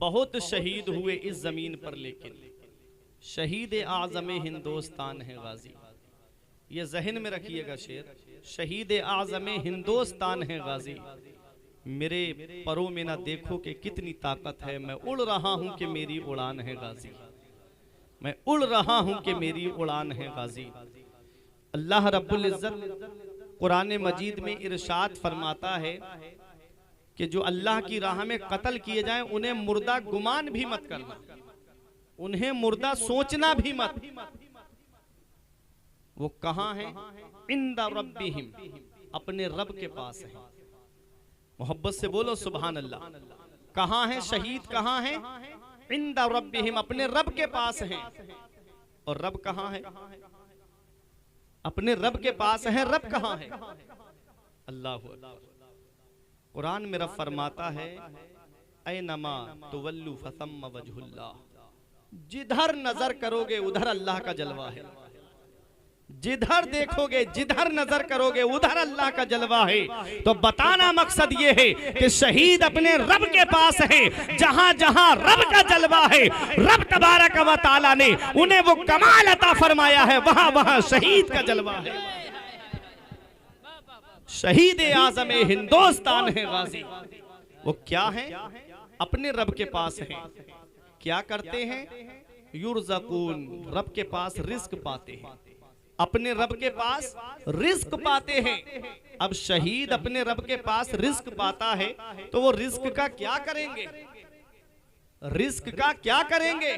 बहुत शहीद हुए इस जमीन पर, लेकिन शहीद आज़म हिंदुस्तान है गाजी। ये जहन में रखिएगा शेर, शहीद आज़म हिंदुस्तान है गाजी। मेरे परों में ना देखो कि कितनी ताकत है, मैं उड़ रहा हूं कि मेरी उड़ान है गाजी। मैं उड़ रहा हूं कि मेरी उड़ान है गाजी। अल्लाह रब्बुल इज्जत कुरान मजीद में इरशाद फरमाता है कि जो अल्लाह की राह में कत्ल किए जाएं उन्हें मुर्दा गुमान भी मत करना, उन्हें मुर्दा सोचना भी मत। वो कहां है? इंदा रब्बिहिम, अपने रब के पास है। मोहब्बत से बोलो सुभान अल्लाह। कहां है शहीद? कहां है? इंदा रब्बिहिम, अपने रब के पास है। और रब कहां है? अपने रब के पास है। रब कहां है? अल्लाह हू अकबर। कुरान में रब फरमाता है ऐनमा तुवल्लु फसम्मा वजहुल्लाह, जिधर नजर करोगे उधर अल्लाह का जलवा है। जिधर देखोगे, जिधर नजर करोगे उधर अल्लाह का जलवा है। तो बताना मकसद ये है कि शहीद अपने रब के पास है। जहां जहां रब का जलवा है, रब तबारक व तआला ने उन्हें वो कमाल अता फरमाया है, वहां वहां शहीद का जलवा है। शहीद आज़म हिंदुस्तान है गाजी। वो क्या है? अपने रब के पास है। क्या करते हैं? युरज़क़ून, रब के पास रिस्क पाते हैं। अपने रब के पास रिस्क पाते हैं। अब शहीद अपने रब के पास रिस्क पाता है तो वो रिस्क का क्या करेंगे? रिस्क का क्या करेंगे?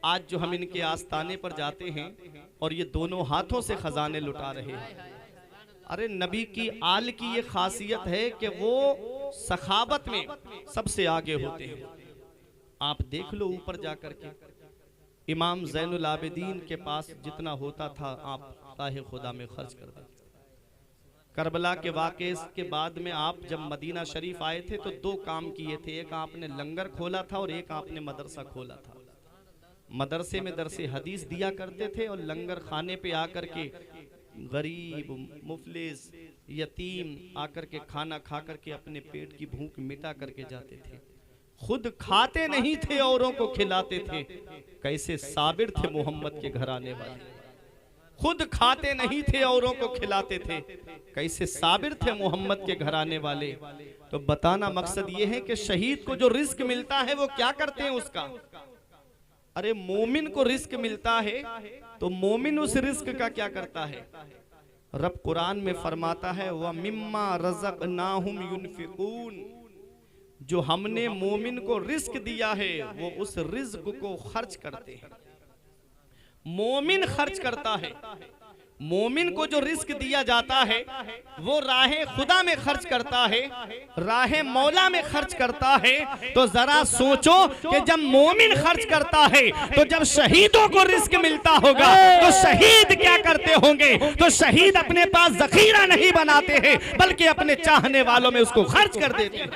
आज जो हम इनके आस्ताने पर जाते हैं और ये दोनों हाथों से खजाने लुटा रहे हैं। अरे नबी की आल की ये खासियत है कि वो सखावत में सबसे आगे होते हैं। आप देख लो ऊपर जाकर के, इमाम ज़ैनुल आबिदीन के पास जितना होता था आप राह खुदा में खर्च कर देते। करबला के वाक़े के बाद में आप जब मदीना शरीफ आए थे तो दो काम किए थे। एक आपने लंगर खोला था और एक आपने मदरसा खोला था। मदरसे में दरसे हदीस दिया करते थे और लंगर खाने पे आकर के गरीब, मुफलिस, यतीम आकर के खाना खा करके अपने पेट की भूख मिटा करके जाते थे। खुद खाते नहीं थे, औरों को खिलाते थे। कैसे साबिर थे मोहम्मद के घर आने वाले। खुद खाते नहीं थे, औरों को खिलाते थे। कैसे साबिर थे मोहम्मद के घर आने वाले। तो बताना मकसद ये है कि शहीद को जो रिस्क मिलता है वो क्या करते हैं उसका? अरे मोमिन को रिस्क मिलता है तो मोमिन उस रिस्क का क्या करता है? रब कुरान में फरमाता है व मिम्मा रज़क़नाहुम युनफिकून, जो हमने मोमिन को रिस्क दिया है वो उस रिस्क को खर्च करते हैं। मोमिन खर्च करता है। मोमिन को जो रिस्क दिया जाता है वो राहे खुदा में खर्च करता है, राहे मौला में खर्च करता है। तो जरा सोचो कि जब मोमिन खर्च करता है तो जब शहीदों को रिस्क मिलता होगा तो शहीद क्या करते होंगे? तो शहीद अपने पास जखीरा नहीं बनाते हैं बल्कि अपने चाहने वालों में उसको खर्च कर देते हैं,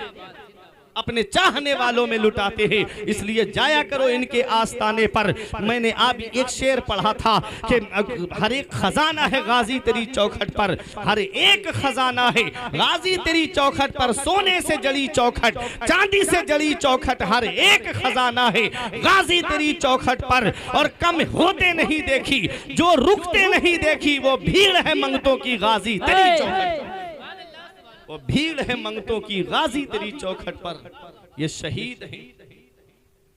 अपने चाहने वालों में लुटाते हैं। इसलिए जाया करो इनके आस्ताने पर। मैंने अभी एक शेर पढ़ा था कि हर एक खजाना है गाजी तेरी चौखट पर, हर एक खजाना है गाजी तेरी चौखट पर। सोने से जड़ी चौखट, चांदी से जड़ी चौखट, हर एक खजाना है गाजी तेरी चौखट पर। और कम होते नहीं देखी, जो रुकते नहीं देखी, वो भीड़ है मंगतों की गाजी तेरी चौखट पर। वो भीड़ है मंगतों की गाजी तेरी चौखट पर। ये शहीद है,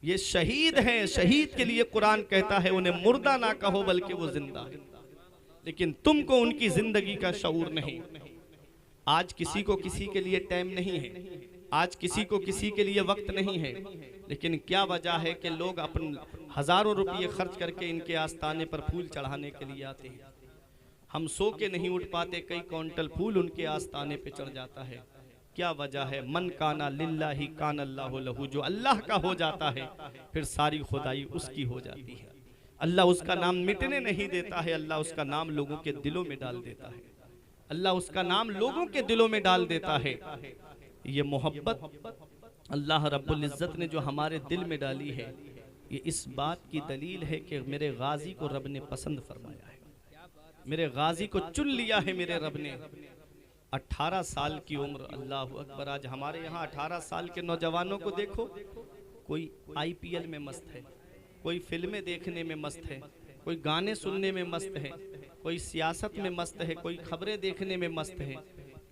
ये शहीद है। शहीद के लिए कुरान कहता है उन्हें मुर्दा ना कहो बल्कि वो जिंदा है। लेकिन तुमको उनकी जिंदगी का शऊर नहीं। आज किसी को किसी के लिए टाइम नहीं है, आज किसी को किसी के लिए वक्त नहीं है। लेकिन क्या वजह है कि लोग अपन हजारों रुपये खर्च करके इनके आस्ताने पर फूल चढ़ाने के लिए आते हैं। हम सो के नहीं उठ पाते, कई क्विंटल फूल उनके आस्ताने पे चढ़ जाता है। क्या वजह है? मन काना लिल्लाही कान अल्लाहु लहू। जो अल्लाह का हो जाता है फिर सारी खुदाई उसकी हो जाती है। अल्लाह उसका नाम मिटने नहीं देता है, अल्लाह उसका नाम लोगों के दिलों में डाल देता है। अल्लाह उसका नाम लोगों के दिलों में डाल देता है। ये मोहब्बत अल्लाह रब्बुल इज्जत ने जो हमारे दिल में डाली है, ये इस बात की दलील है कि मेरे गाजी को रब ने पसंद फरमाया है, मेरे गाजी को चुन लिया है मेरे रब ने। 18 साल की उम्र, अल्लाह अकबर। आज हमारे यहाँ 18 साल के नौजवानों को देखो, कोई IPL में मस्त है, कोई फिल्में देखने में मस्त है, कोई गाने सुनने में मस्त है, कोई सियासत में मस्त है, कोई खबरें देखने में मस्त है।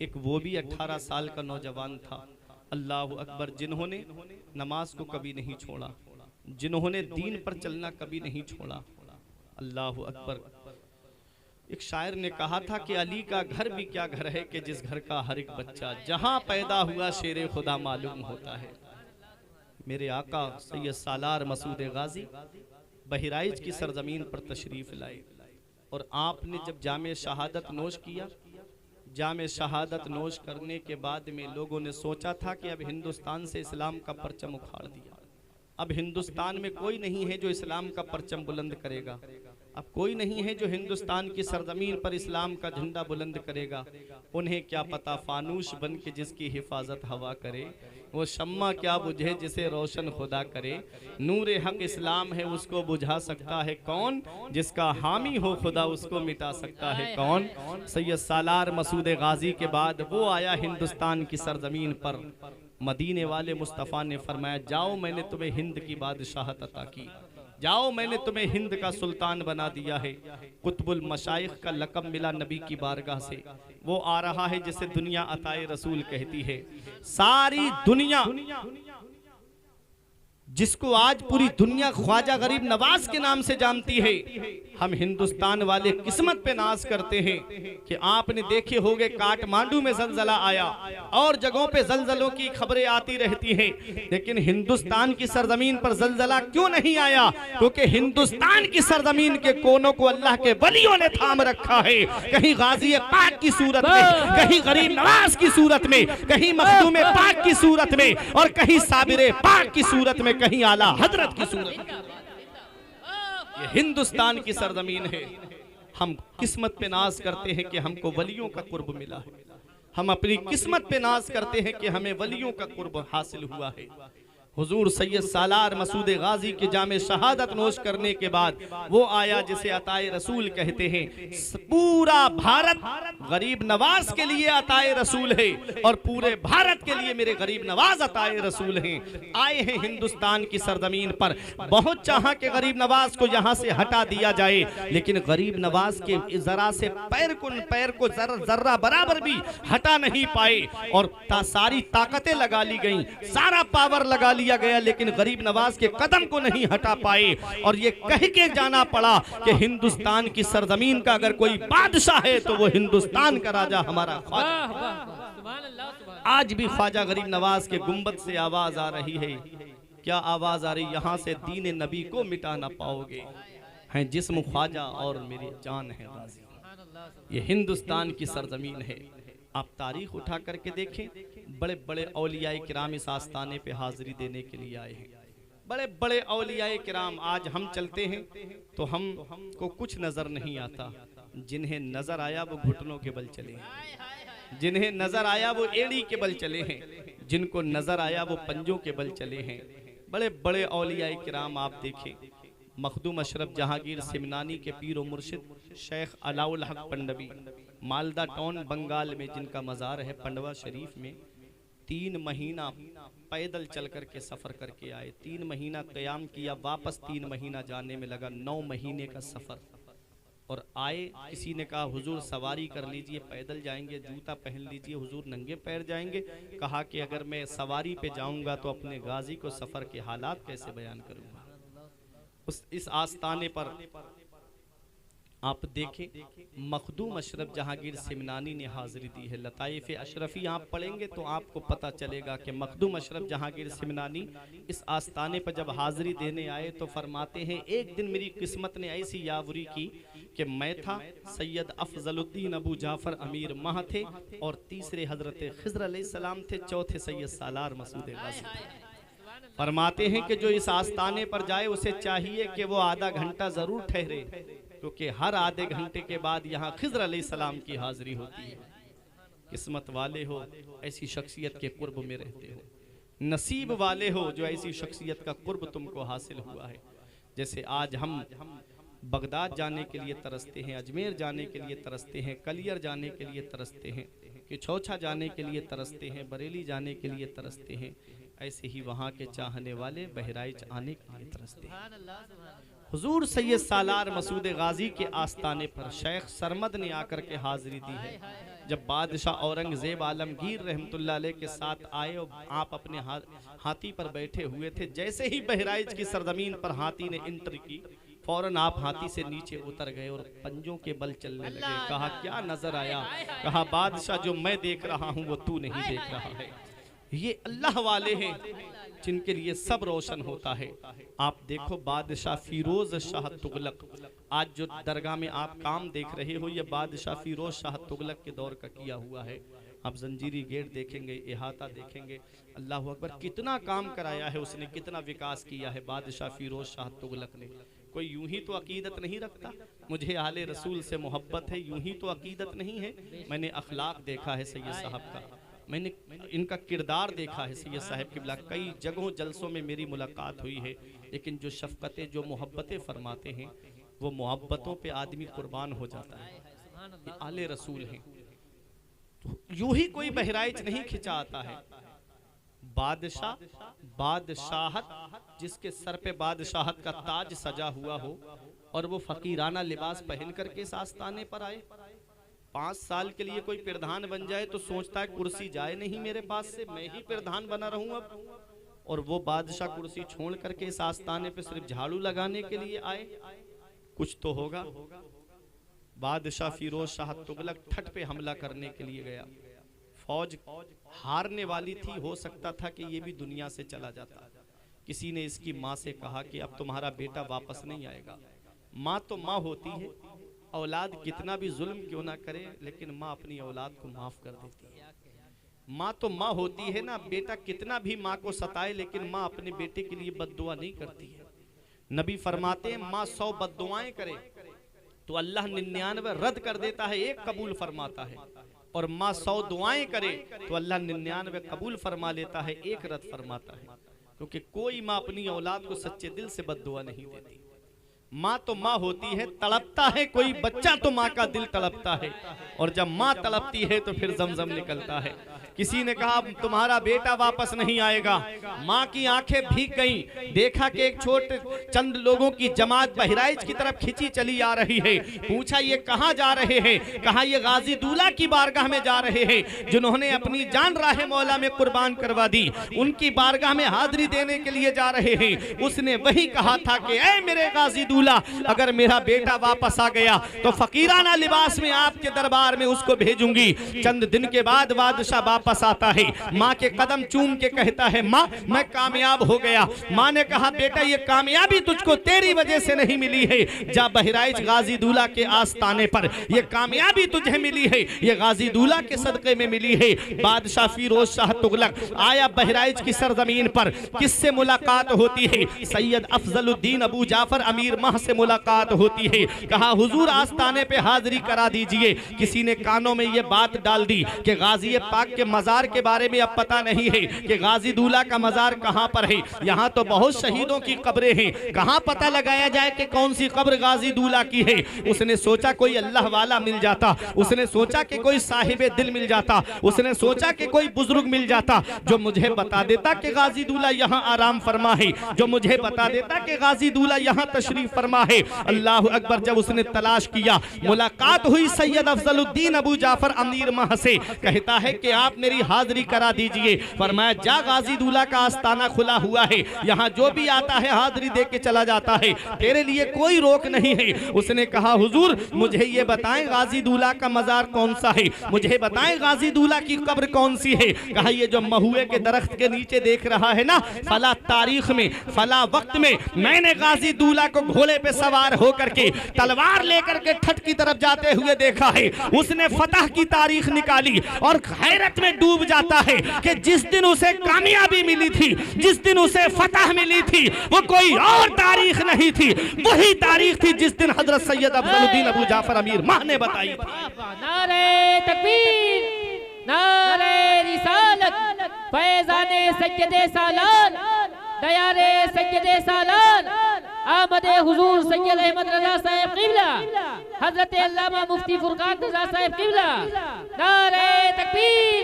एक वो भी 18 साल का नौजवान था, अल्लाह अकबर, जिन्होंने नमाज को कभी नहीं छोड़ा, जिन्होंने दीन पर चलना कभी नहीं छोड़ा। अल्लाह अकबर। एक शायर ने कहा था कि अली का घर भी क्या घर है कि जिस घर का हर एक बच्चा जहां पैदा हुआ शेरे खुदा मालूम होता है। मेरे आका सैयद सालार मसूद गाजी बहराइच की सरजमीन पर तशरीफ लाए और आपने जब जामे शहादत नोश किया, जामे शहादत नोश करने के बाद में लोगों ने सोचा था कि अब हिंदुस्तान से इस्लाम का परचम उखाड़ दिया, अब हिंदुस्तान में कोई नहीं है जो इस्लाम का परचम बुलंद करेगा, अब कोई नहीं है जो हिंदुस्तान की सरजमीन पर इस्लाम का झंडा बुलंद करेगा। उन्हें क्या पता फानूश बन के जिसकी हिफाजत हवा करे, वो शम्मा क्या बुझे जिसे रोशन खुदा करे। नूरे हक इस्लाम है उसको बुझा सकता है कौन, जिसका हामी हो खुदा उसको मिटा सकता है कौन। सैयद सालार मसूद गाजी के बाद वो आया हिंदुस्तान की सरजमीन पर। मदीने वाले मुस्तफ़ा ने फरमाया, जाओ मैंने तुम्हें हिंद की बादशाहत अता की, जाओ मैंने तुम्हें हिंद का सुल्तान बना दिया है। कुतुबुल मशाइख का लक़ब मिला नबी की बारगाह से। वो आ रहा है जिसे दुनिया अताए रसूल कहती है। सारी दुनिया जिसको आज पूरी दुनिया ख्वाजा गरीब नवाज के नाम से जानती है, हम हिंदुस्तान वाले किस्मत पे नाज करते हैं कि आपने देखे होंगे काठमांडू में जलजला आया और जगहों पे जलजलों की खबरें आती रहती हैं, लेकिन हिंदुस्तान की सरजमीन पर जलजला क्यों नहीं आया? क्योंकि हिंदुस्तान की सरजमीन के कोनों को अल्लाह के वलियों ने थाम रखा है। कहीं गाजी पाक की सूरत में, कहीं गरीब नवाज की सूरत में, कहीं मखदूम पाक की सूरत में, और कहीं साबिर पाक की सूरत में, कहीं आला हजरत की सूरत में। ये हिंदुस्तान की सरजमीन है। हम किस्मत पे नाज करते हैं कि हमको वलियों का कुर्ब मिला है, हम अपनी किस्मत पे नाज करते हैं कि हमें वलियों का कुर्ब हासिल हुआ है। हुजूर सैयद सालार मसूद गाजी के जामे शहादत नोश करने के बाद वो आया जिसे अताए रसूल कहते हैं। पूरा भारत गरीब नवाज के लिए अताए रसूल है और पूरे भारत के लिए मेरे गरीब नवाज अताए रसूल हैं। आए हैं हिंदुस्तान की सरजमीन पर। बहुत चाहा कि गरीब नवाज को यहाँ से हटा दिया जाए, लेकिन गरीब नवाज के जरा से पैर को जर्रा बराबर भी हटा नहीं पाए और सारी ताकतें लगा ली गई, सारा पावर लगा लिया गया, लेकिन गरीब नवाज के कदम को नहीं हटा पाए। और ये कह के जाना पड़ा कि हिंदुस्तान की सरजमीन का अगर कोई बादशाह है तो वो हिंदुस्तान का राजा हमारा ख्वाजा। आज भी ख्वाजा गरीब नवाज के गुंबद से आवाज आ रही है। क्या आवाज आ रही? यहाँ से दीन नबी को मिटा ना पाओगे, हैं जिस्म ख्वाजा और मेरी जान है गाजी। ये हिंदुस्तान की सरजमीन है। आप तारीख उठा करके देखें, बड़े बड़े औलियाए किराम इस आस्थाने पे हाजिरी देने के लिए आए हैं। बड़े बड़े औलियाए किराम। आज हम चलते हैं तो हमको कुछ नजर नहीं आता, जिन्हें नजर आया वो घुटनों के बल चले हैं, जिन्हें नजर आया वो एड़ी के बल चले हैं, जिनको नजर आया वो पंजों के बल चले हैं। बड़े बड़े औलियाए किराम आप देखें, मखदूम अशरफ जहांगीर सिमनानी के पीर व मुर्शिद शेख अलाउल हक पंडवी मालदा टाउन बंगाल में, जिनका मज़ार है पंडवा शरीफ में, 3 महीना पैदल चल कर के सफ़र करके आए। 3 महीना क़याम किया, वापस 3 महीना जाने में लगा, 9 महीने का सफ़र। और आए, किसी ने कहा हुजूर सवारी कर लीजिए, पैदल जाएंगे, जूता पहन लीजिए, हुजूर नंगे पैर जाएंगे। कहा कि अगर मैं सवारी पे जाऊंगा तो अपने गाजी को सफ़र के हालात कैसे बयान करूंगा। इस आस्थाने पर आप देखें, मखदूम अशरफ जहांगीर सिमनानी ने हाजिरी दी है। लताइफ अशरफी आप पढ़ेंगे तो आपको पता चलेगा कि मखदूम अशरफ जहांगीर सिमनानी इस आस्थाने पर जब हाजिरी देने आए तो फरमाते हैं, एक दिन मेरी किस्मत ने ऐसी यावरी की कि मैं था, सैयद अफजलुद्दीन अबू जाफर अमीर माह थे, और तीसरे हजरत खिज़र अलैहिस्सलाम थे, चौथे सैयद सालार मसूद गाजी थे। फरमाते हैं कि जो इस आस्थाने पर जाए उसे चाहिए कि वो आधा घंटा जरूर ठहरे, क्योंकि हर आधे घंटे के बाद यहाँ खिज़र अलैहिस्सलाम की हाजिरी होती है। किस्मत वाले हो ऐसी शख्सियत के कुर्ब में रहते हो, नसीब वाले हो जो ऐसी शख्सियत का कुर्ब तुमको हासिल हुआ है। जैसे आज हम बगदाद जाने के लिए तरसते हैं, अजमेर जाने के लिए तरसते हैं, कलियर जाने के लिए तरसते हैं, कि छौछा जाने के लिए तरसते हैं, बरेली जाने के लिए तरसते हैं। ऐसे ही वहाँ के चाहने वाले बहराइच आने के लिए तरसते हैं। हुजूर सैयद सालार मसूद गाजी के आस्थाने पर शेख सरमद ने आकर के हाजिरी दी है। जब बादशाह औरंगजेब आलमगीर रहमतुल्लाह अलैह के साथ आए और आप अपने हाथी पर बैठे हुए थे, जैसे ही बहराइच की सरजमीन पर हाथी ने एंटर की, फौरन आप हाथी से नीचे उतर गए और पंजों के बल चलने लगे। कहा क्या नजर आया? कहा बादशाह जो मैं देख रहा हूँ वो तू नहीं देख रहा है। ये अल्लाह वाले हैं जिनके लिए सब रोशन होता है। आप देखो बादशाह फिरोज शाह तुगलक, आज जो दरगाह में आप काम देख रहे हो, ये बादशाह फिरोज शाह तुगलक के दौर का किया हुआ है। आप जंजीरी गेट देखेंगे, इहाता देखेंगे, अल्लाह अकबर, कितना काम कराया है उसने, कितना विकास किया है बादशाह फिरोज शाह तुगलक ने। कोई यूं ही तो अकीदत नहीं रखता, मुझे आले रसूल से मोहब्बत है, यूं ही तो अकीदत नहीं है। मैंने अखलाक देखा है सैयद साहब का, मैंने इनका किरदार देखा है सैयद साहब किबला, कई जगहों जलसों में मेरी मुलाकात हुई है। लेकिन जो शफकतें, जो मोहब्बतें फरमाते हैं, वो मोहब्बतों पे आदमी कुर्बान हो जाता है। ये आले रसूल हैं। तो यूं ही कोई बहराइच नहीं खिंचा आता है। बादशाह, बादशाहत, जिसके सर पे बादशाहत का ताज सजा हुआ हो और वो फकीराना लिबास पहन करके इस आस्थाने पर आए। 5 साल के लिए कोई प्रधान बन जाए तो सोचता है कुर्सी जाए नहीं मेरे पास से, मैं ही प्रधान बना रहूं अब। और वो बादशाह कुर्सी छोड़ करके इस आस्थाने पे सिर्फ झाड़ू लगाने के लिए आए। कुछ तो होगा। बादशाह फिरोज शाह तुगलक ठट पे हमला करने के लिए गया। फौज हारने वाली थी, हो सकता था कि ये भी दुनिया से चला जाता। किसी ने इसकी माँ से कहा कि अब तुम्हारा बेटा वापस नहीं आएगा। माँ तो माँ होती है, औलाद कितना भी जुल्म क्यों ना करे, लेकिन माँ अपनी औलाद को माफ कर देती है। माँ तो माँ होती है ना, बेटा कितना भी माँ को सताए, लेकिन माँ अपने बेटे के लिए बद्दुआ नहीं करती है। नबी फरमाते हैं माँ 100 बद्दुआएं करे तो अल्लाह 99 रद्द कर देता है, एक कबूल फरमाता है। और माँ 100 दुआएं करे तो अल्लाह 99 कबूल फरमा लेता है, एक रद्द फरमाता है। क्योंकि कोई माँ अपनी औलाद को सच्चे दिल से बद्दुआ नहीं देती। माँ तो माँ होती है, तड़पता है कोई बच्चा तो माँ का दिल तड़पता है, और जब माँ तड़पती है तो फिर जमजम निकलता है। किसी ने कहा तुम्हारा बेटा वापस नहीं आएगा। माँ की आंखें भीग गईं। देखा कि एक छोटे चंद लोगों की जमात बहराइच की तरफ खिंची चली आ रही है। पूछा ये कहाँ जा रहे हैं? कहा ये गाजी दूल्हा की बारगाह में जा रहे हैं, जिन्होंने अपनी जान राह मौला में कुर्बान करवा दी। उनकी बारगाह में हाजिरी देने के लिए जा रहे हैं। उसने वही कहा था कि ऐ मेरे गाजी दूल्हा, अगर मेरा बेटा वापस आ गया तो फकीराना लिबास में आपके दरबार में उसको भेजूंगी। चंद दिन के बाद बादशाह वापस आता है, माँ के कदम चूम के कहता है माँ मैं कामयाब हो गया। माँ ने कहा बेटा ये कामयाबी तुझको तेरी वजह से नहीं मिली है, जा बहराइच गाजी दूल्हा के आस्थाने पर ये कामयाबी तुझे मिली है, ये गाजी दूल्हा के सदक़े में मिली है। बादशाह फिरोज शाह तुगलक आया बहराइच की सरजमीन पर। किससे मुलाकात होती है? सैयद अफजलुद्दीन अबू जाफर अमीर माह से मुलाकात होती है। कहा हुजूर आस्थाने पे हाजिरी करा दीजिए। किसी ने कानों में ये बात डाल दी कि गाजी पाक के मजार के बारे में अब पता नहीं है कि गाजी दूल्हा का मजार कहां पर है। यहां तो बहुत शहीदों की कब्रें हैं, कहां पता लगाया जाए कि कौन सी कब्र गाजी दूल्हा की है। उसने सोचा कोई अल्लाह वाला मिल जाता, उसने सोचा कि कोई साहिबे दिल मिल जाता, उसने सोचा कि कोई बुजुर्ग मिल जाता जो मुझे बता देता कि गाजी दूल्हा यहां आराम फरमा है, जो मुझे बता देता कि गाजी दूल्हा यहां तशरीफ फरमा है। अल्लाह अकबर। जब उसने तलाश किया, मुलाकात हुई सैयद अफजलुद्दीन अबू जाफर अमीर माह से। कहता है कि आप मेरी हाजिरी करा दीजिए। फरमाया जा गाजी दूल्हा का आस्थाना खुला हुआ है, यहाँ जो भी आता है हाजिरी दे के चला जाता है, तेरे लिए कोई रोक नहीं है। उसने कहा हुजूर मुझे ये बताएं गाजी दूल्हा का मजार कौन सा है, मुझे बताएं गाजी दूल्हा की कब्र कौन सी है। कहा ये जो महुए के दरख्त के नीचे देख रहा है ना, फला तारीख में फला वक्त में मैंने गाजी दूल्हा को घोड़े पे सवार होकर के तलवार लेकर के ठट की तरफ जाते हुए देखा है। उसने फतह की तारीख निकाली और हैरत में डूब जाता है कि जिस दिन उसे कामयाबी मिली थी, जिस दिन उसे फतह मिली थी, वो कोई और तारीख नहीं थी, वही तारीख थी जिस दिन हजरत सैयद अफजलुद्दीन अबू जाफर अमीर माह ने बताई थी। नारे तकबीर, नारे रिसालत, फैज़ाने सैयदे सालान, दयारे सैयदे सालान, आमदे हुजूर सैयद अहमद रजा साहब क़िबला, हजरत अल्लामा मुफ्ती फुरकान रजा साहब क़िबला। नारे तकबीर,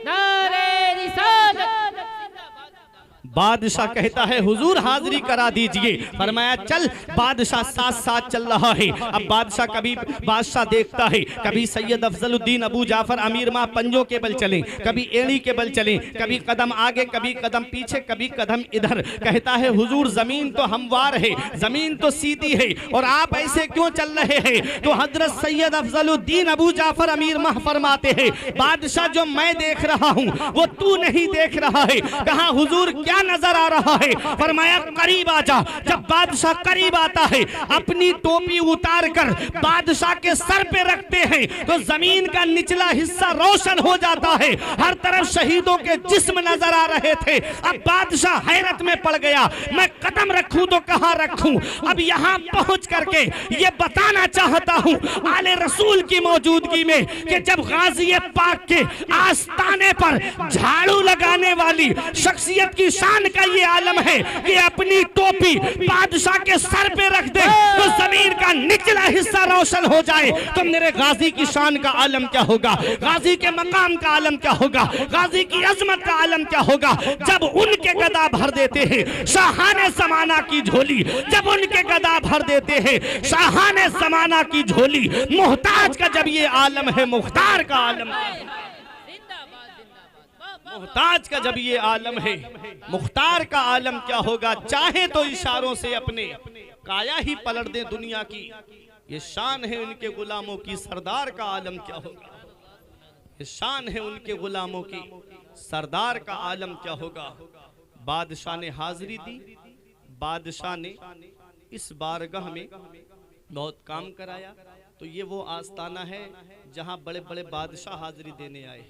नारे रिसालत, बादशाह कहता है हुजूर हाजिरी करा दीजिए। फरमाया चल। बादशाह साथ साथ चल रहा है। अब बादशाह देखता है, कभी सैयद अफजलुद्दीन अबू जाफर अमीर मां पंजों के बल चले, कभी एड़ी के बल चले, कभी कदम आगे कभी कदम पीछे, कभी कदम इधर। कहता है हुजूर जमीन तो हमवार है, जमीन तो सीधी है, और आप ऐसे क्यों चल रहे हैं? तो हजरत सैयद अफजलुद्दीन अबू जाफर अमीर मां फरमाते हैं बादशाह जो मैं देख रहा हूं वो तू नहीं देख रहा है। कहा हुजूर क्या नजर आ रहा है? फरमाया करीब आ जा। जब बादशाह करीब आता है, अपनी टोपी उतार कर बादशाह के सर पे रखते हैं तो जमीन का निचला हिस्सा रोशन हो जाता है। हर तरफ शहीदों के जिस्म नजर आ रहे थे। अब बादशाह हैरत में पड़ गया, मैं कदम रखूं तो कहां रखूं? अब यहां पहुंच करके ये बताना चाहता हूं आले रसूल की मौजूदगी में कि जब गाजी पाक के आस्ताने पर झाड़ू लगाने वाली शख्सियत की शान का ये आलम है कि अपनी टोपी बादशाह के सर पे रख दे तो जमीन का निचला हिस्सा रोशन हो जाए, तो मेरे गाजी की शान का आलम क्या होगा? गाजी के मकाम का आलम क्या होगा? गाजी की अजमत का आलम क्या होगा? जब उनके गदा भर देते हैं शाहाने ज़माना की झोली, जब उनके गदा भर देते हैं शाहाने ज़माना की झोली। मुहताज का जब ये आलम है, मुख्तार का आलम, मुहताज का जब ये आलम है, मुख्तार का आलम क्या होगा? चाहे तो इशारों से अपने काया ही पलट दे दुनिया की। ये शान है उनके गुलामों की, सरदार का आलम क्या होगा? ये शान है उनके गुलामों की, सरदार का आलम क्या होगा? बादशाह ने हाजिरी दी। बादशाह ने इस बारगाह में बहुत काम कराया। तो ये वो आस्ताना है जहां बड़े बड़े बादशाह हाजिरी देने आए,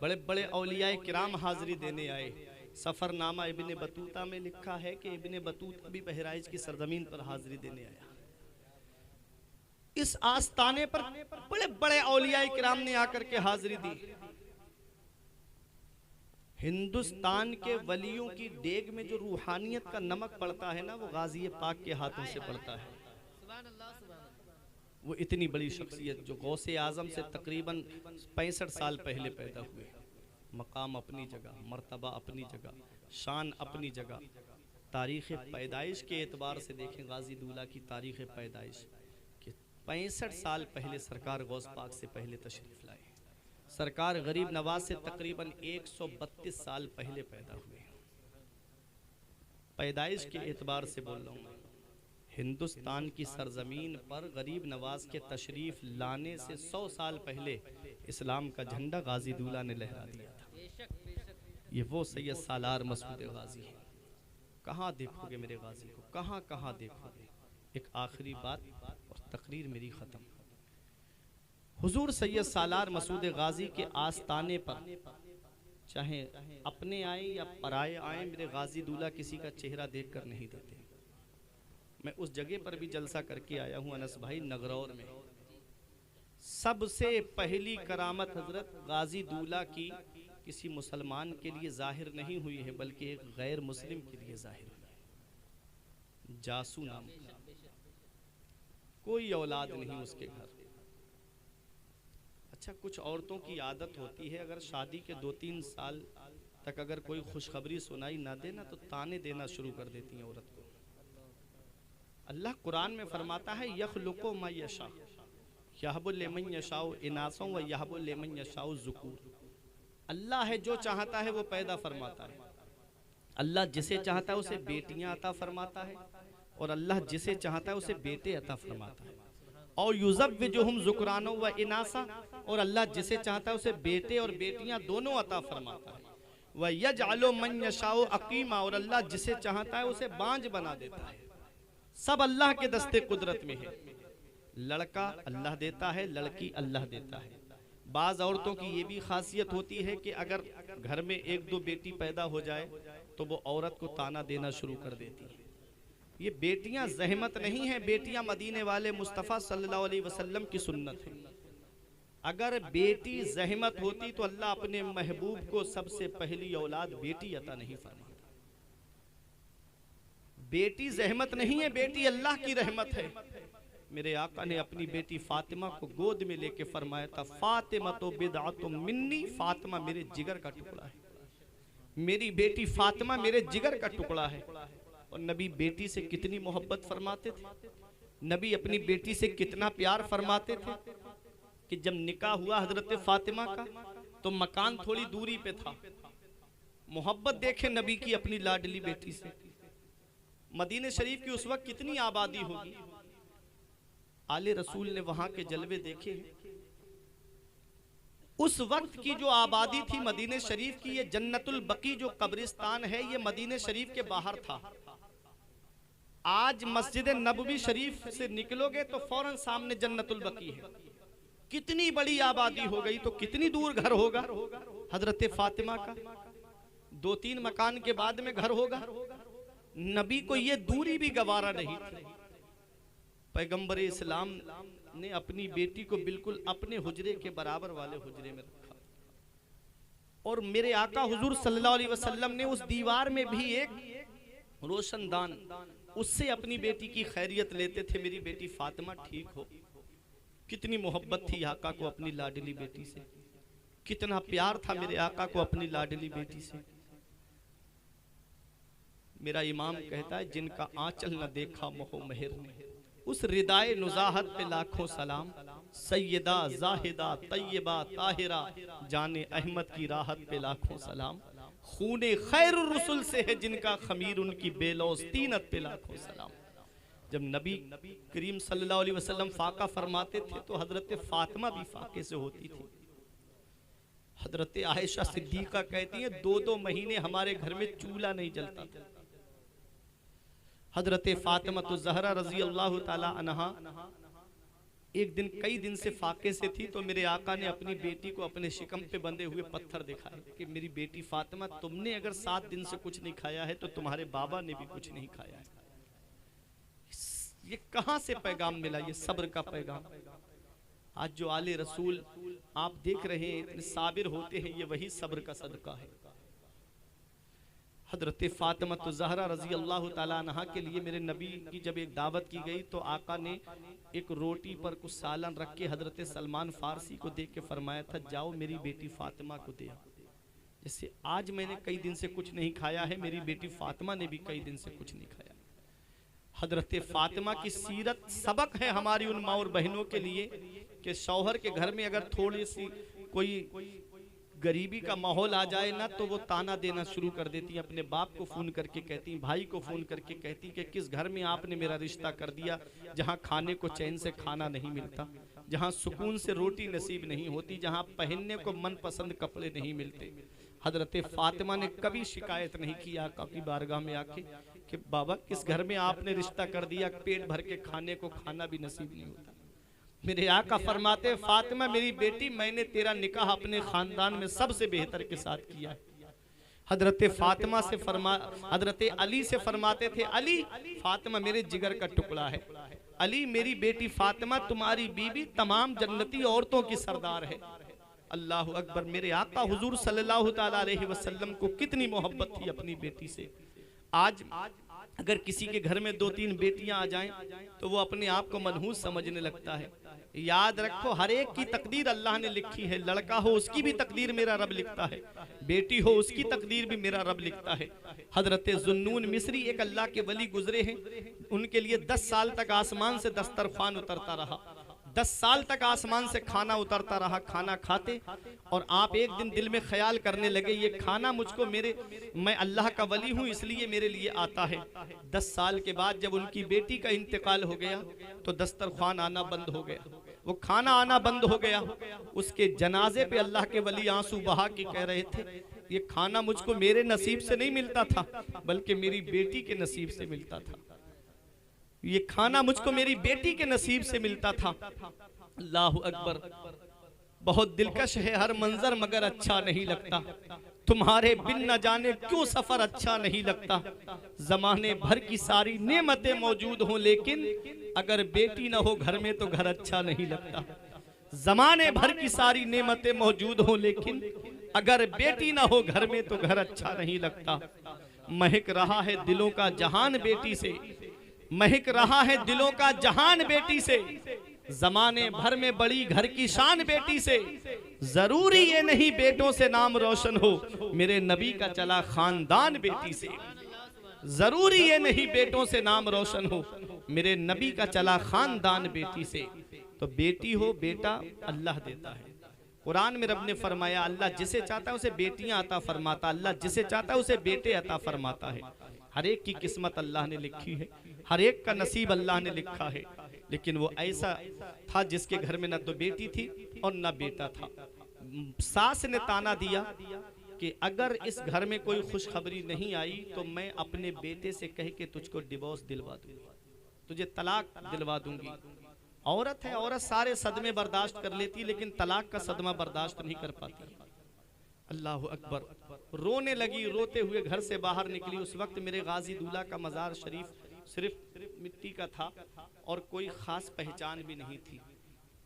बड़े बड़े औलियाए किराम हाजिरी देने आए। सफरनामा इब्ने बतूता में लिखा है कि इब्ने बतूता भी बहराइच की सरजमीन पर हाजिरी देने आया। इस आस्ताने पर बड़े बड़े औलियाए किराम ने आकर के हाजिरी दी। हिंदुस्तान के वलियों की देग में जो रूहानियत का नमक पड़ता है ना, वो गाजी पाक के हाथों से पड़ता है। वो इतनी बड़ी शख्सियत जो गौसे आजम से तकरीबन 65 साल पहले पैदा हुए, मकाम अपनी जगह, मर्तबा अपनी जगह, शान अपनी जगह। तारीख़ पैदाइश के एतबार से देखें गाजी दूल्हा की तारीख़ पैदाइश कि 65 साल पहले सरकार गौस पाक से पहले तशरीफ़ लाए। सरकार गरीब नवाज से तकरीबन 132 साल पहले पैदा हुए। पैदाइश के एतबार से बोल रहा हूँ मैं। हिंदुस्तान की सरजमीन पर गरीब नवाज के तशरीफ लाने से 100 साल पहले इस्लाम का झंडा गाजी दूल्हा ने लहरा दिया था। ये वो सैयद सालार मसूद गाजी है। कहाँ देखोगे मेरे गाजी को, कहाँ कहाँ देखोगे? एक आखिरी बात और तकरीर मेरी ख़त्म। हुजूर सैयद सालार मसूद गाजी के आस्ताने पर चाहे अपने आए या पराए आए, मेरे गाजी दूल्हा किसी का चेहरा देखकर नहीं देते। मैं उस जगह पर भी जलसा करके आया हूँ अनस भाई, नगरौर में। सबसे पहली करामत हजरत गाजी दूल्हा की किसी मुसलमान के लिए जाहिर नहीं हुई है, बल्कि एक गैर मुस्लिम के लिए जाहिर हुई है। जासू नाम का, कोई औलाद नहीं उसके घर। अच्छा, कुछ औरतों की आदत होती है, अगर शादी के 2-3 साल तक अगर कोई खुशखबरी सुनाई ना देना तो ताने देना शुरू कर देती हैं औरत को। अल्लाह कुरान में फरमाता है यखलुकु मा यशा यहबु लिमन यशाउ इनासा व यहबु लिमन यशाउ ज़ुकूर। अल्लाह है जो चाहता है वो पैदा फरमाता है। अल्लाह जिसे चाहता है उसे बेटियां अता फरमाता है, और अल्लाह जिसे चाहता है उसे बेटे अता फरमाता है। और युज़व्विजुहुम ज़ुकराना व इनासा, और अल्लाह जिसे चाहता है उसे बेटे और बेटियां दोनों अता फरमाता है। व यजअलु मन यशाउ अकीमा, और अल्लाह जिसे चाहता है उसे बांझ बना देता है। सब अल्लाह के दस्ते कुदरत में है। लड़का अल्लाह देता है, लड़की अल्लाह देता है। बाज़ औरतों की ये भी खासियत होती है कि अगर घर में 1-2 बेटी पैदा हो जाए तो वो औरत को ताना देना शुरू कर देती है। ये बेटियां जहमत नहीं है, बेटियां मदीने वाले मुस्तफ़ा सल्लल्लाहु अलैहि वसल्लम की सुन्नत है। अगर बेटी जहमत होती तो अल्लाह अपने महबूब को सबसे पहली औलाद बेटी अता नहीं फरमाता। बेटी जहमत नहीं है, बेटी अल्लाह की रहमत है। मेरे आका ने अपनी बेटी फातिमा को गोद में लेके फरमाया था फातिमा तो बिदअतुम मिन्नी, फातिमा मेरे जिगर का टुकड़ा है। मेरी बेटी फातिमा मेरे जिगर का टुकड़ा है। और नबी बेटी से कितनी मोहब्बत फरमाते थे, नबी अपनी बेटी से कितना प्यार फरमाते थे कि जब निकाह हुआ हजरत फातिमा का तो मकान थोड़ी दूरी पे था। मोहब्बत देखे नबी की अपनी लाडली बेटी से। मदीने शरीफ की उस वक्त कितनी आबादी होगी, आले रसूल ने वहां के जलवे देखे हैं। उस वक्त की जो आबादी थी मदीने शरीफ की, ये जन्नतुल बकी जो कब्रिस्तान है ये मदीने शरीफ के बाहर था। आज मस्जिद नबवी शरीफ से निकलोगे तो फौरन सामने जन्नतुल बकी है। कितनी बड़ी आबादी हो गई तो कितनी दूर घर होगा हजरत फातिमा का, 2-3 मकान के बाद में घर होगा। नबी को ये दूरी भी गवारा नहीं थी। पैगंबर इस्लाम ने अपनी बेटी को बिल्कुल अपने हुजरे के बराबर वाले हुजरे में रखा। और मेरे आका हुजूर सल्लल्लाहु अलैहि वसल्लम ने उस दीवार में भी एक रोशनदान, उससे अपनी बेटी की खैरियत लेते थे, मेरी बेटी फातिमा ठीक हो। कितनी मोहब्बत थी आका को अपनी लाडली बेटी से, कितना प्यार था मेरे आका को अपनी लाडली बेटी से। मेरा इमाम कहता है जिनका आंचल न देखा मोह मेहर ने, उस रिदाए नुजाहत पे लाखों सलाम। सैयदा जाहिदा तैयबा ताहिरा जाने अहमद की राहत पे लाखों सलाम। खूने खैर रसूल से है जिनका खमीर उनकी बेलौस तीनत पे लाखों सलाम। जब नबी करीम सल्लल्लाहु अलैहि वसल्लम फाका फरमाते थे तो हजरत फातिमा भी फाके से होती थी। हजरत आयशा सिद्दीका कहती है 2-2 महीने हमारे घर में चूल्हा नहीं जलता था। हजरत फातिमा तो ज़हरा रजी अल्लाह ताला अन्हा एक दिन कई दिन से फाके से थी तो मेरे आका ने अपनी बेटी को अपने शिकम पे बंधे हुए पत्थर दिखाए कि मेरी बेटी फातिमा, तुमने अगर 7 दिन से कुछ नहीं खाया है तो तुम्हारे बाबा ने भी कुछ नहीं खाया है। ये कहां से पैगाम मिला, ये सब्र का पैगाम। आज जो आले रसूल आप देख रहे हैं इतने साबिर होते हैं, ये वही सब्र का सदका है। हजरत फातिमा तो ज़हरा रजी अल्लाह ताला अन्हा के लिए मेरे नबी की जब एक दावत की गई तो आका ने एक रोटी पर कुछ सालन रख के हजरत सलमान फारसी को देख के फरमाया था जाओ मेरी बेटी फातिमा को दे। जैसे आज मैंने कई दिन से कुछ नहीं खाया है, मेरी बेटी फातिमा ने भी कई दिन से कुछ नहीं खाया। हजरत फातिमा की सीरत सबक है हमारी उन माँ और बहनों के लिए कि शौहर के घर में अगर थोड़ी सी कोई गरीबी का माहौल आ जाए ना तो वो ताना देना शुरू कर देती। अपने बाप को फोन करके कहती, भाई को फोन करके कहती कि किस घर में आपने मेरा रिश्ता कर दिया जहाँ खाने को चैन से खाना नहीं मिलता, जहाँ सुकून से रोटी नसीब नहीं होती, जहाँ पहनने को मनपसंद कपड़े नहीं मिलते। हजरत फातिमा ने कभी शिकायत नहीं की आका की बारगाह में आके कि बाबा किस घर में आपने रिश्ता कर दिया, पेट भर के खाने को खाना भी नसीब नहीं होता। मेरे आका फरमाते फातिमा मेरी बेटी, मैंने तेरा निकाह अपने खानदान में सबसे बेहतर के साथ किया है। हजरत फातिमा से हजरत अली से फरमाते थे अली फातिमा मेरे जिगर का टुकड़ा है, अली मेरी बेटी फातिमा तुम्हारी बीबी तमाम जन्नती औरतों की सरदार है। अल्लाह अकबर। मेरे आका हुजूर सल्लल्लाहु ताला अलैहि वसल्लम को कितनी मोहब्बत थी अपनी बेटी से। आज अगर किसी के घर में 2-3 बेटियां आ जाएं तो वो अपने आप को मनहूस समझने लगता है। याद रखो हर एक की तकदीर अल्लाह ने लिखी है। लड़का हो उसकी भी तकदीर मेरा रब लिखता है, बेटी हो उसकी तकदीर भी मेरा रब लिखता है। हजरत जुन्नून मिस्री एक अल्लाह के वली गुजरे हैं, उनके लिए 10 साल तक आसमान से दस्तरखान उतरता रहा, 10 साल तक आसमान से खाना उतरता रहा, खाना खाते और आप एक दिन दिल में ख्याल करने लगे ये खाना मुझको मैं अल्लाह का वली हूँ इसलिए मेरे लिए आता है। 10 साल के बाद जब उनकी बेटी का इंतकाल हो गया तो दस्तरखान आना बंद हो गया, वो खाना आना बंद हो गया। उसके जनाजे पे अल्लाह के वली आंसू बहा के कह रहे थे ये खाना मुझको मेरे नसीब से नहीं मिलता था बल्कि मेरी बेटी के नसीब से मिलता था, ये खाना मुझको मेरी बेटी के नसीब से मिलता था। अल्लाह अकबर। बहुत दिलकश है हर मंजर मगर अच्छा नहीं लगता, तुम्हारे बिन न जाने क्यों सफर अच्छा नहीं लगता। जमाने भर की सारी नेमतें मौजूद हों लेकिन अगर बेटी न हो घर में तो घर अच्छा नहीं लगता। जमाने भर की सारी नेमतें मौजूद हों लेकिन अगर बेटी न हो घर में तो घर अच्छा नहीं लगता। महक रहा है दिलों का जहान बेटी से, महक रहा है दिलों का जहान बेटी से, जमाने भर में बड़ी घर की शान बेटी से, जरूरी ये नहीं बेटों से नाम रोशन हो, मेरे नबी का चला खानदान बेटी से। जरूरी ये नहीं बेटों से नाम रोशन हो, मेरे नबी का चला खानदान बेटी से। तो बेटी हो बेटा अल्लाह देता है। कुरान में रब ने फरमाया अल्लाह जिसे चाहता है उसे बेटियां अता फरमाता, अल्लाह जिसे चाहता है उसे बेटे अता फरमाता है। हर एक की किस्मत अल्लाह ने लिखी है, हर एक का नसीब अल्लाह ने लिखा है। लेकिन वो ऐसा था जिसके घर में न तो बेटी थी और न बेटा था। सास ने ताना दिया कि अगर इस घर में कोई खुशखबरी नहीं आई तो मैं अपने बेटे से कह के तुझको डिवोर्स दिलवा दूंगी, तुझे तलाक दिलवा दूंगी। औरत है, औरत सारे सदमे बर्दाश्त कर लेती, लेकिन तलाक का सदमा बर्दाश्त नहीं कर पाती। अल्लाह अकबर। रोने लगी, रोते हुए घर से बाहर निकली। उस वक्त मेरे गाजी दूल्हा का मज़ार शरीफ सिर्फ मिट्टी का था और कोई खास पहचान भी नहीं थी।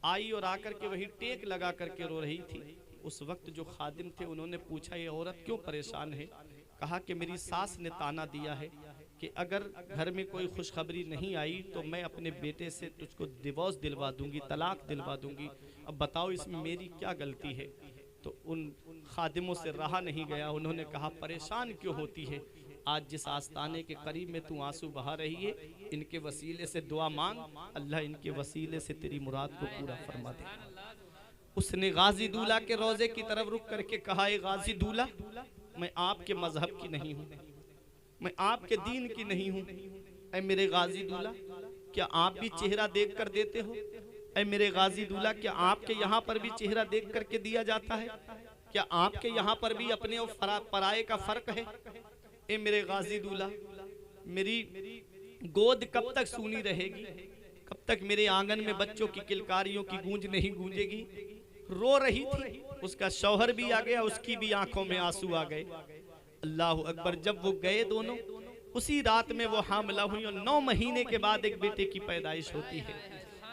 आई और आकर के वही टेक लगा करके रो रही थी। उस वक्त जो खादिम थे उन्होंने पूछा ये औरत क्यों परेशान है? कहा कि मेरी सास ने ताना दिया है कि अगर घर में कोई खुशखबरी नहीं आई तो मैं अपने बेटे से तुझको डिवोर्स दिलवा दूंगी, तलाक दिलवा दूंगी। अब बताओ इसमें मेरी क्या गलती है? तो उन खादिमों से रहा नहीं गया, उन्होंने कहा परेशान क्यों होती है? आज जिस आस्ताने के करीब में तू आंसू बहा रही है, इनके वसीले से दुआ मांग, अल्लाह इनके वसीले से तेरी मुराद को पूरा फरमा दे। उसने गाजी दूल्हा के रोजे की तरफ रुक करके कहा, ए गाजी दूल्हा, मैं आपके मजहब की नहीं हूँ, मैं आपके दीन की नहीं हूँ। ऐ मेरे गाजी दूल्हा, क्या आप भी चेहरा देख कर देते हो? ऐ मेरे गाजी दूल्हा, क्या आपके यहाँ पर भी चेहरा देख करके दिया जाता है? क्या आपके यहाँ पर भी अपने और पराये का फर्क है? ए मेरे गाजी दूल्हा, मेरी गोद कब तक सूनी रहेगी? कब तक मेरे आंगन में बच्चों की किलकारियों की गूंज नहीं गूंजेगी? रो रही थी, उसका शौहर भी आ गया, उसकी भी आंखों में आंसू आ गए। अल्लाह अकबर। जब वो गए दोनों, उसी रात में वो हामिला हुई और 9 महीने के बाद एक बेटे की पैदाइश होती है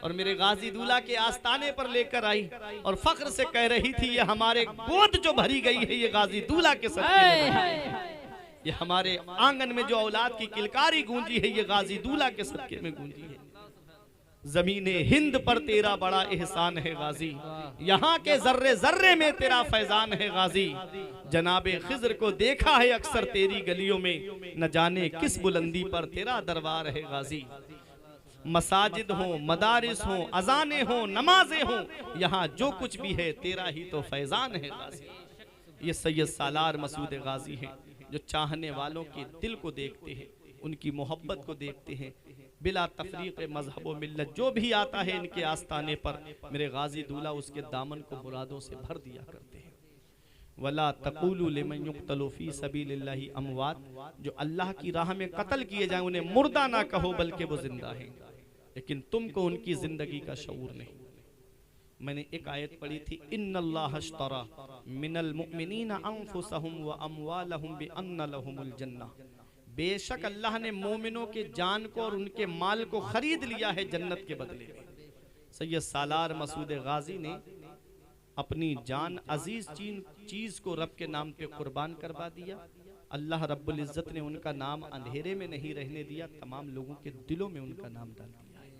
और मेरे गाजी दूल्हा के आस्ताने पर लेकर आई और फख्र से कह रही थी ये हमारे गोद जो भरी गई है ये गाजी दूल्हा के सदके में, ये हमारे आंगन में जो औलाद की किलकारी गूंजी है ये गाजी दूल्हा के सदके में गूंजी है। जमीने हिंद पर तेरा बड़ा एहसान है गाजी, यहाँ के जर्रे जर्रे में तेरा फैजान है गाजी। जनाबे खिज़र को देखा है अक्सर तेरी गलियों में, न जाने किस बुलंदी पर तेरा दरबार है गाजी। मसाजिद हो, मदारिस हो, अजाने हो, नमाजें हो, यहाँ जो कुछ भी है तेरा ही तो फैजान है गाजी। ये सैयद सालार मसूद गाजी हैं जो चाहने वालों के दिल को देखते हैं, उनकी मोहब्बत को देखते हैं। बिला तफरीक मजहब व मिल्लत जो भी आता है इनके आस्ताने पर, मेरे गाजी दूल्हा उसके दामन को मुरादों से भर दिया करते हैं। वला तक़ूलू लिमन युक़्तलू फ़ी सबीलिल्लाहि अमवात, जो अल्लाह की राह में कत्ल किए जाएं उन्हें मुर्दा ना कहो बल्कि वो जिंदा हैं, लेकिन तुमको उनकी जिंदगी का शऊर नहीं। मैंने एक आयत पढ़ी थी, इन्नल्लाह अश्तरा मिनल मुमिनीना अनफुसहुम व अमवालहुम बिअन्न लहुमुल जन्नह, बेशक अल्लाह ने मोमिनों के जान को और उनके माल को खरीद लिया है जन्नत के बदले में। सैयद सालार मसूद गाजी ने अपनी जान अजीज चीज को रब के नाम पे कुर्बान करवा दिया। अल्लाह रब्बुल इज्जत ने उनका नाम अंधेरे में नहीं रहने दिया, तमाम लोगों के दिलों में उनका नाम डाल दिया है।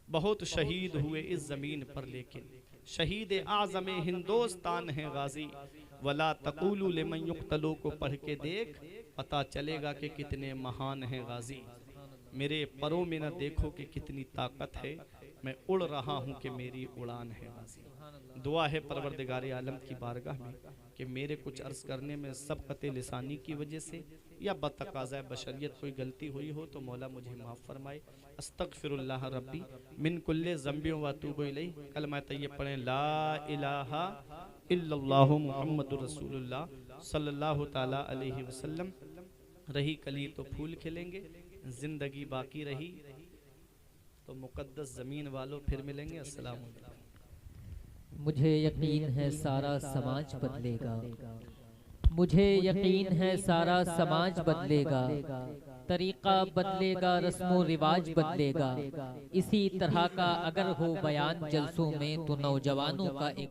बहुत शहीद हुए इस जमीन पर, लेकिन शहीद आज़म हिंदुस्तान है गाजी। वला तक़ूलू लिमन युक़्तलू को पढ़ के देख, पता चलेगा कि कितने महान हैं गाजी। मेरे परों में न देखो कि कितनी ताकत है, मैं उड़ रहा हूँ कि मेरी उड़ान है गाजी। दुआ है परवरदिगार आलम की बारगाह में कि मेरे कुछ अर्ज करने में सबक़त लिसानी की वजह से या बतक़ाज़ा बशरियत कोई गलती हुई हो तो मौला मुझे माफ़ फरमाए। अस्तग़फिरुल्लाह रब्बी मिन कुल्ले ज़ंबि व अतूबु इलैह। कलमा तय्यब पढ़ें, ला इलाहा इल्लल्लाहु मुहम्मदुर रसूलुल्लाह सल्लल्लाहु ताला अलैहि वसल्लम। रही कली तो फूल खिलेंगे, जिंदगी बाकी रही तो मुक़द्दस ज़मीन वालों फिर मिलेंगे। अस्सलाम वालेकुम। मुझे यकीन है सारा समाज बदलेगा, मुझे यकीन है सारा समाज बदलेगा, तरीका बदलेगा, रस्मो रिवाज बदलेगा। इसी तरह का अगर हो बयान जलसों में तो नौजवानों का एक